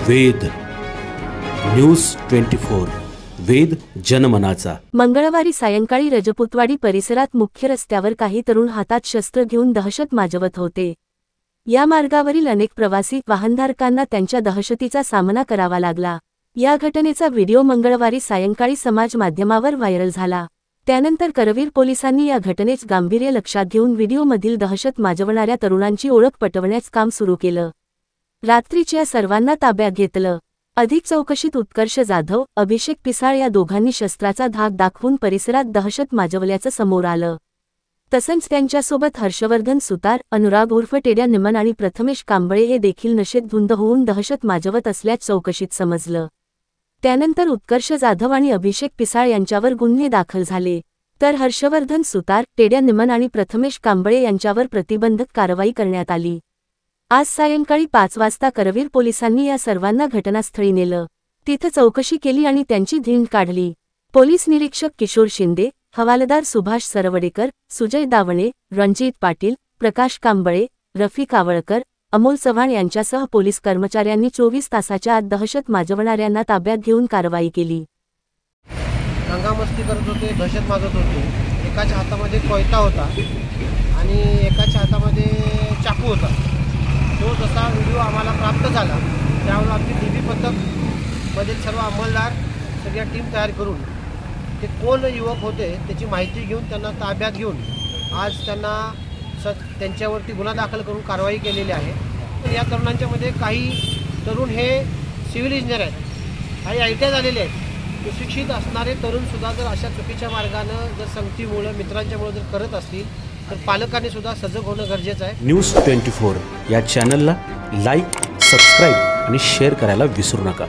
वेद news 24 वेद जनमनाचा। मंगळवारी सायंकाळी रजपुतवाडी परिसरात मुख्य रस्त्यावर काही तरुण हातात शस्त्र घेऊन दहशत माजवत होते। या मार्गावरील अनेक प्रवासी वाहनधारकांना त्यांच्या दहशतीचा सामना करावा लागला। या घटनेचा व्हिडिओ मंगळवारी सायंकाळी समाज माध्यमावर व्हायरल झाला। त्यानंतर करवीर पोलिसांनी या घटनेचे गांभीर्य लक्षात घेऊन व्हिडिओमधील दहशत माजवणाऱ्या तरुणांची ओळख पटवण्याचे काम सुरू केलं। रात्रीच्या सर्वांना ताब्यात घेतलं। अधिक चौकशीत उत्कर्ष जाधव, अभिषेक पिसाळ या दोघांनी शस्त्राचा धाक दाखवून परिसरात दहशत माजवल्याचं समोर आलं। तसंच त्यांच्यासोबत हर्षवर्धन सुतार, अनुराग उर्फ टेड्या निमन आणि प्रथमेश कांबळे हे देखील नशेत धुंद होऊन दहशत माजवत असल्याचं चौकशीत समजलं। त्यानंतर उत्कर्ष जाधव आणि अभिषेक पिसाळ यांच्यावर गुन्हे दाखल झाले, तर हर्षवर्धन सुतार, टेड्या निमन आणि प्रथमेश कांबळे यांच्यावर प्रतिबंधक कारवाई करण्यात आली। आज सायंकाळी 5 वाजता करवीर पोलिसांनी या सर्वांना घटनास्थळी नेलं। तिथं चौकशी केली आणि त्यांची धिंड काढली। पोलीस निरीक्षक किशोर शिंदे, हवालदार सुभाष सरवडेकर, सुजय दावणे, रणजित पाटील, प्रकाश कांबळे, रफी कावळकर, अमोल चव्हाण यांच्यासह पोलीस कर्मचाऱ्यांनी 24 तासाच्या आत दहशत माजवणाऱ्यांना ताब्यात घेऊन कारवाई केली। दंगामस्ती करत होते, दहशत माजवत होते। एकाच्या हातामध्ये कोयता होता आणि एकाच्या हातामध्ये चाकू होता। तो जसा व्हिडिओ आम्हाला प्राप्त झाला त्यावेळेला आमची DB पथकमधील सर्व अंमलदार सगळ्या टीम तयार करून ते कोण युवक होते त्याची माहिती घेऊन त्यांना ताब्यात घेऊन आज त्यांना त्यांच्यावरती गुन्हा दाखल करून कारवाई केलेली आहे। तर या तरुणांच्यामध्ये काही तरुण हे सिव्हिल इंजिनियर आहेत, काही ITI झालेले आहेत। सुशिक्षित असणारे तरुणसुद्धा जर अशा चुकीच्या मार्गानं जर संगतीमुळे मित्रांच्यामुळे जर करत असतील तर पालकांनी सुद्धा सजग होणं गरजेचं आहे। न्यूज 24 या चॅनलला लाईक, सबस्क्राईब आणि शेअर करायला विसरू नका।